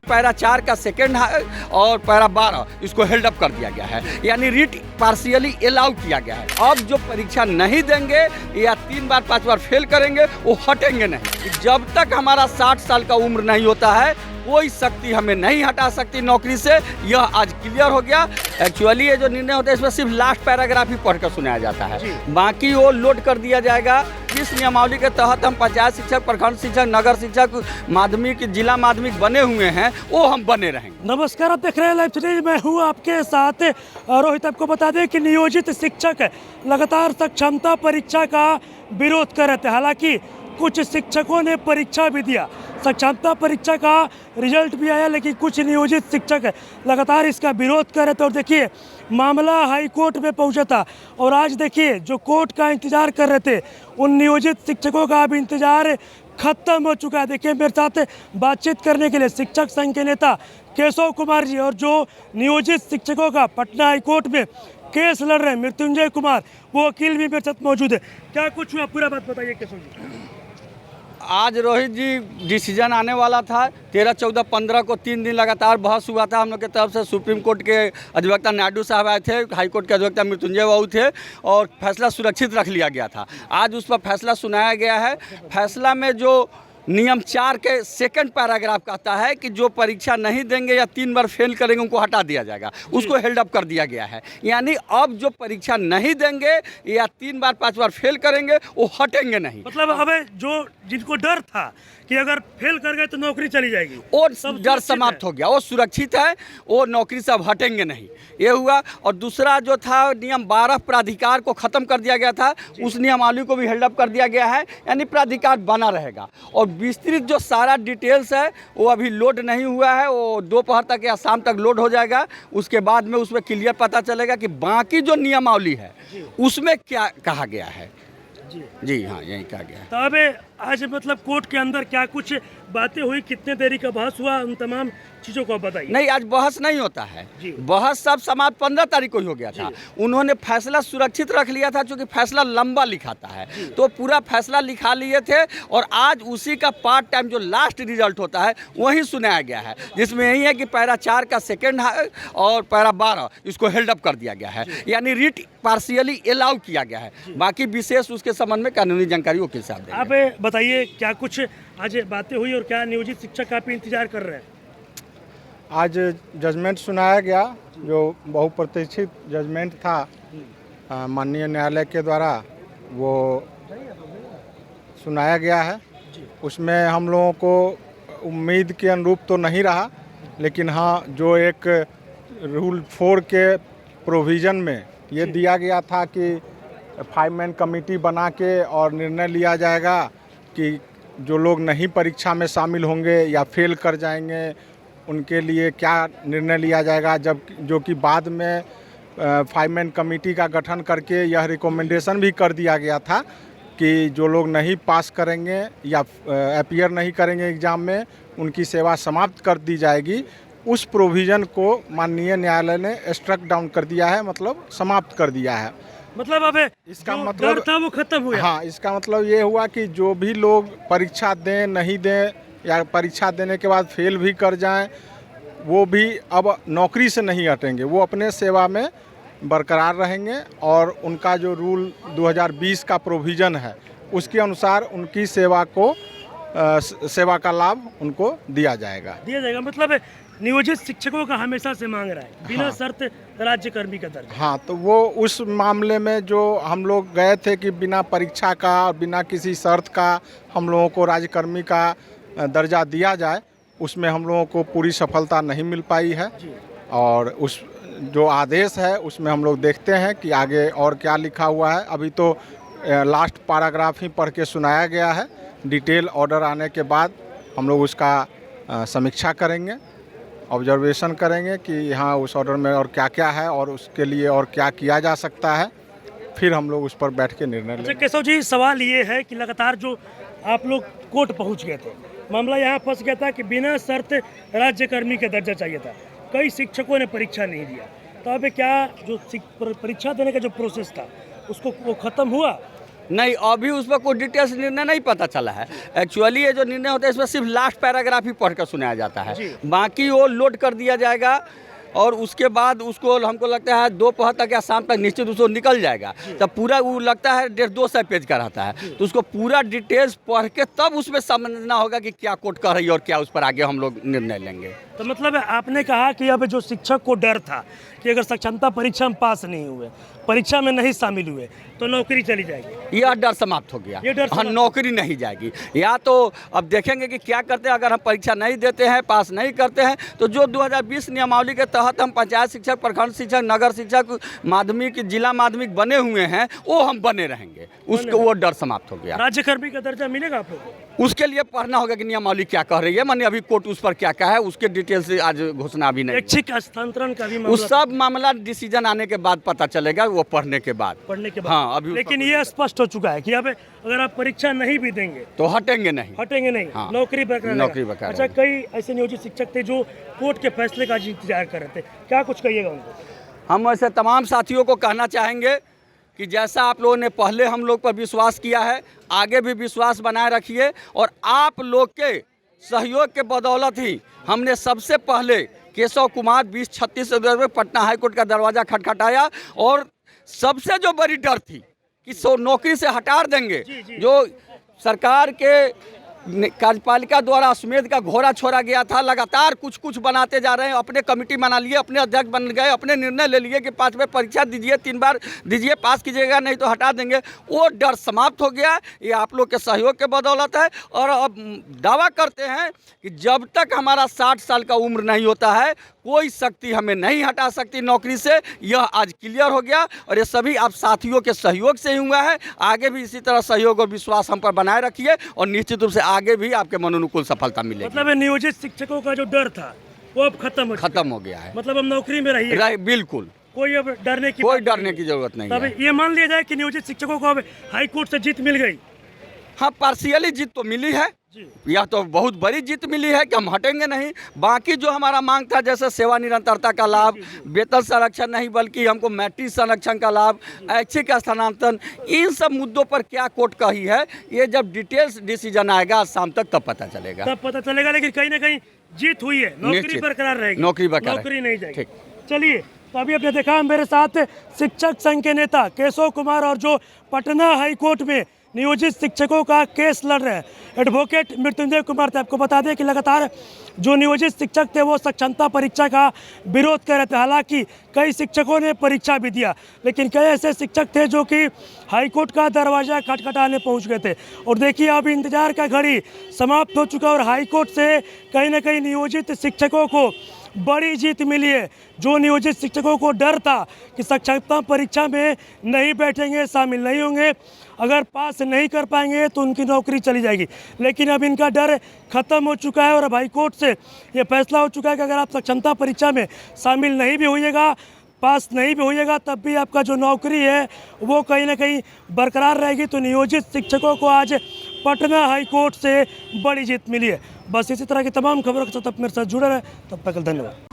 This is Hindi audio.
पैरा 4 का सेकंड और पैरा 12 इसको हेल्ड अप कर दिया गया है, यानी रीट पार्शियली अलाउ किया गया है। अब जो परीक्षा नहीं देंगे या 3 बार 5 बार फेल करेंगे वो हटेंगे नहीं। जब तक हमारा 60 साल का उम्र नहीं होता है कोई शक्ति हमें नहीं हटा सकती नौकरी से, यह आज क्लियर हो गया। एक्चुअली ये जो निर्णय होता है इसमें सिर्फ लास्ट पैराग्राफ ही पढ़कर सुनाया जाता है, बाकी वो लोड कर दिया जाएगा। इस नियमावली के तहत हम पंचायत शिक्षक, प्रखंड शिक्षक, नगर शिक्षक, माध्यमिक, जिला माध्यमिक बने हुए हैं, वो हम बने रहेंगे। नमस्कार, आप देख रहे हैं लाइव सीरीज, मैं हूँ आपके साथ रोहित। आपको बता दें कि नियोजित शिक्षक लगातार सक्षमता परीक्षा का विरोध कर रहे थे। हालांकि कुछ शिक्षकों ने परीक्षा भी दिया, सक्षमता परीक्षा का रिजल्ट भी आया, लेकिन कुछ नियोजित शिक्षक लगातार इसका विरोध कर रहे थे। और देखिए मामला हाई कोर्ट में पहुंचा था और आज देखिए जो कोर्ट का इंतजार कर रहे थे उन नियोजित शिक्षकों का अब इंतजार खत्म हो चुका है। देखिए मेरे साथ बातचीत करने के लिए शिक्षक संघ के नेता केशव कुमार जी और जो नियोजित शिक्षकों का पटना हाई कोर्ट में केस लड़ रहे हैं मृत्युंजय कुमार, वो वकील भी मेरे साथ मौजूद है। क्या कुछ हुआ, पूरा बात बताइए केशव जी। आज रोहित जी डिसीजन आने वाला था 13, 14, 15 को 3 दिन लगातार बहस हुआ था। हम लोग की तरफ से सुप्रीम कोर्ट के अधिवक्ता नायडू साहब आए थे, हाई कोर्ट के अधिवक्ता मृत्युंजय बाबू थे और फैसला सुरक्षित रख लिया गया था। आज उस पर फैसला सुनाया गया है। फैसला में जो नियम 4 के सेकंड पैराग्राफ कहता है कि जो परीक्षा नहीं देंगे या 3 बार फेल करेंगे उनको हटा दिया जाएगा, उसको हेल्ड अप कर दिया गया है। यानी अब जो परीक्षा नहीं देंगे या 3 बार 5 बार फेल करेंगे वो हटेंगे नहीं। मतलब अब जो जिनको डर था कि अगर फेल कर गए तो नौकरी चली जाएगी, वो डर समाप्त हो गया, वो सुरक्षित है, वो नौकरी से अब हटेंगे नहीं, ये हुआ। और दूसरा जो था नियम 12 प्राधिकार को ख़त्म कर दिया गया था, उस नियमावली को भी हेल्ड अप कर दिया गया है, यानी प्राधिकार बना रहेगा। और विस्तृत जो सारा डिटेल्स है वो अभी लोड नहीं हुआ है, वो दोपहर तक या शाम तक लोड हो जाएगा। उसके बाद में उसमें क्लियर पता चलेगा कि बाकी जो नियमावली है उसमें क्या कहा गया है। जी हाँ, यही कहा गया है। तो अब आज मतलब कोर्ट के अंदर क्या कुछ बातें हुई, कितने देरी का बहस हुआ, उन तमाम चीज़ों को बताइए। नहीं, आज बहस नहीं होता है, बहस सब समाप्त 15 तारीख को ही हो गया था। उन्होंने फैसला सुरक्षित रख लिया था, क्योंकि फैसला लंबा लिखाता है, तो पूरा फैसला लिखा लिए थे। और आज उसी का पार्ट टाइम जो लास्ट रिजल्ट होता है वही सुनाया गया है, जिसमें यही है कि पैरा 4 का सेकंड और पैरा 12 इसको हेल्ड अप कर दिया गया है, यानी रीट पार्शियली अलाउ किया गया है। बाकी विशेष उसके संबंध में कानूनी जानकारी वकील साहब देंगे। आप बताइए क्या कुछ आज बातें हुई और क्या नियोजित शिक्षक काफ़ी इंतजार कर रहे हैं। आज जजमेंट सुनाया गया, जो बहुप्रतीक्षित जजमेंट था माननीय न्यायालय के द्वारा, वो सुनाया गया है। उसमें हम लोगों को उम्मीद के अनुरूप तो नहीं रहा, लेकिन हाँ जो एक रूल 4 के प्रोविज़न में ये दिया गया था कि 5 मैन कमेटी बना के और निर्णय लिया जाएगा कि जो लोग नहीं परीक्षा में शामिल होंगे या फेल कर जाएंगे उनके लिए क्या निर्णय लिया जाएगा। जब जो कि बाद में 5 मैन कमेटी का गठन करके यह रिकमेंडेशन भी कर दिया गया था कि जो लोग नहीं पास करेंगे या अपीयर नहीं करेंगे एग्ज़ाम में उनकी सेवा समाप्त कर दी जाएगी। उस प्रोविज़न को माननीय न्यायालय ने स्ट्रक डाउन कर दिया है, मतलब समाप्त कर दिया है। मतलब अब इसका जो मतलब डर था वो खत्म हुआ। हाँ, इसका मतलब ये हुआ कि जो भी लोग परीक्षा दें नहीं दें या परीक्षा देने के बाद फेल भी कर जाएं, वो भी अब नौकरी से नहीं हटेंगे, वो अपने सेवा में बरकरार रहेंगे। और उनका जो रूल 2020 का प्रोविज़न है उसके अनुसार उनकी सेवा को सेवा का लाभ उनको दिया जाएगा। मतलब नियोजित शिक्षकों का हमेशा से मांग रहा है बिना शर्त राज्य कर्मी का दर्जा। हाँ, तो वो उस मामले में जो हम लोग गए थे कि बिना परीक्षा का बिना किसी शर्त का हम लोगों को राज्यकर्मी का दर्जा दिया जाए, उसमें हम लोगों को पूरी सफलता नहीं मिल पाई है। और उस जो आदेश है उसमें हम लोग देखते हैं कि आगे और क्या लिखा हुआ है। अभी तो लास्ट पैराग्राफ ही पढ़ के सुनाया गया है। डिटेल ऑर्डर आने के बाद हम लोग उसका समीक्षा करेंगे, ऑब्जर्वेशन करेंगे कि यहाँ उस ऑर्डर में और क्या क्या है और उसके लिए और क्या किया जा सकता है, फिर हम लोग उस पर बैठ के निर्णय लेंगे। केशव जी, सवाल ये है कि लगातार जो आप लोग कोर्ट पहुंच गए थे, मामला यहाँ फंस गया था कि बिना शर्त राज्यकर्मी का दर्जा चाहिए था। कई शिक्षकों ने परीक्षा नहीं दिया, तो अब क्या जो परीक्षा देने का जो प्रोसेस था उसको वो ख़त्म हुआ नहीं, अभी उस पर कोई डिटेल्स निर्णय नहीं पता चला है। एक्चुअली ये जो निर्णय होता है इसमें सिर्फ लास्ट पैराग्राफ ही पढ़कर सुनाया जाता है, बाकी वो लोड कर दिया जाएगा और उसके बाद उसको हमको लगता है दोपहर तक या शाम तक निश्चित उसको निकल जाएगा। तब पूरा वो लगता है 150-200 पेज का रहता है, तो उसको पूरा डिटेल्स पढ़ के तब उसमें समझना होगा कि क्या कोर्ट कह रही है और क्या उस पर आगे हम लोग निर्णय लेंगे। तो मतलब आपने कहा कि अब जो शिक्षक को डर था कि अगर सक्षमता परीक्षा में पास नहीं हुए, परीक्षा में नहीं शामिल हुए, तो नौकरी चली जाएगी, यह डर समाप्त हो गया। ये डर हाँ, नौकरी नहीं जाएगी। या तो अब देखेंगे कि क्या करते हैं। अगर हम परीक्षा नहीं देते हैं, पास नहीं करते हैं, तो जो 2020 नियमावली के तहत हम पंचायत शिक्षक, प्रखंड शिक्षक, नगर शिक्षक, माध्यमिक, जिला माध्यमिक बने हुए हैं, वो हम बने रहेंगे। उसको वो डर समाप्त हो गया। राज्यकर्मी का दर्जा मिलेगा आप लोगों को? उसके लिए पढ़ना होगा कि नियमावली क्या कह रही है, माने अभी कोर्ट उस पर क्या कहा है, उसके डिटेल से आज घोषणा अभी नहीं। ऐच्छिक हस्तांतरण का भी उस सब मामला डिसीजन आने के बाद पता चलेगा, वो पढ़ने के बाद। हाँ, अभी लेकिन ये स्पष्ट हो चुका है कि अब अगर आप परीक्षा नहीं भी देंगे तो हटेंगे नहीं। हाँ। नौकरी बरकरार नौकरी बरकरार। अच्छा, कई ऐसे नियोजित शिक्षक थे जो कोर्ट के फैसले का इंतजार कर रहे थे, क्या कुछ कहिएगा उनको? हम ऐसे तमाम साथियों को कहना चाहेंगे कि जैसा आप लोगों ने पहले हम लोग पर विश्वास किया है, आगे भी विश्वास बनाए रखिए। और आप लोग के सहयोग के बदौलत ही हमने सबसे पहले केशव कुमार 2036 में पटना हाईकोर्ट का दरवाज़ा खटखटाया। और सबसे जो बड़ी डर थी कि नौकरी से हटा देंगे, जो सरकार के कार्यपालिका द्वारा अश्वमेध का घोड़ा छोड़ा गया था, लगातार कुछ कुछ बनाते जा रहे हैं। अपने कमेटी बना लिए, अपने अध्यक्ष बन गए, अपने निर्णय ले लिए कि 5 बार परीक्षा दीजिए, 3 बार दीजिए, पास कीजिएगा, नहीं तो हटा देंगे। वो डर समाप्त हो गया। ये आप लोग के सहयोग के बदौलत है। और अब दावा करते हैं कि जब तक हमारा 60 साल का उम्र नहीं होता है, कोई शक्ति हमें नहीं हटा सकती नौकरी से। यह आज क्लियर हो गया और ये सभी आप साथियों के सहयोग से ही हुआ है। आगे भी इसी तरह सहयोग और विश्वास हम पर बनाए रखिए और निश्चित रूप से आगे भी आपके मनोनुकूल सफलता मिलेगी। मतलब नियोजित शिक्षकों का जो डर था वो अब खत्म हो गया है। मतलब अब नौकरी में रहिए, बिल्कुल कोई अब डरने की जरूरत नहीं है। ये मान लिया जाए कि नियोजित शिक्षकों को अब हाईकोर्ट से जीत मिल गई। हाँ, पार्शियली जीत तो मिली है। यह तो बहुत बड़ी जीत मिली है कि हम हटेंगे नहीं। बाकी जो हमारा मांग था, जैसे सेवा निरंतरता का लाभ, वेतन संरक्षण नहीं बल्कि हमको मैट्रिक संरक्षण का लाभ, ऐच्छिक स्थानांतरण, इन सब मुद्दों पर क्या कोर्ट कही है, ये जब डिटेल्स डिसीजन आएगा शाम तक तब पता चलेगा। लेकिन कहीं ना कहीं जीत हुई है, नौकरी बरकरार रहेगी, नौकरी नहीं जाएगी। चलिए, तो अभी आपने देखा मेरे साथ शिक्षक संघ के नेता केशव कुमार और जो पटना हाईकोर्ट में नियोजित शिक्षकों का केस लड़ रहे हैं एडवोकेट मृत्युंजय कुमार थे। आपको बता दें कि लगातार जो नियोजित शिक्षक थे वो सक्षमता परीक्षा का विरोध कर रहे थे। हालांकि कई शिक्षकों ने परीक्षा भी दिया, लेकिन कई ऐसे शिक्षक थे जो कि हाईकोर्ट का दरवाज़ा खटखटाने पहुंच गए थे। और देखिए, अब इंतजार का घड़ी समाप्त हो चुका और हाईकोर्ट से कहीं ना कहीं नियोजित शिक्षकों को बड़ी जीत मिली है। जो नियोजित शिक्षकों को डर था कि सक्षमता परीक्षा में नहीं बैठेंगे, शामिल नहीं होंगे, अगर पास नहीं कर पाएंगे तो उनकी नौकरी चली जाएगी, लेकिन अब इनका डर खत्म हो चुका है। और अब हाईकोर्ट से ये फैसला हो चुका है कि अगर आप सक्षमता परीक्षा में शामिल नहीं भी होइएगा, पास नहीं भी होइएगा, तब भी आपका जो नौकरी है वो कहीं ना कहीं बरकरार रहेगी। तो नियोजित शिक्षकों को आज पटना हाईकोर्ट से बड़ी जीत मिली है। बस इसी तरह की तमाम खबरों के साथ आप मेरे साथ जुड़े रहे। तब तक धन्यवाद।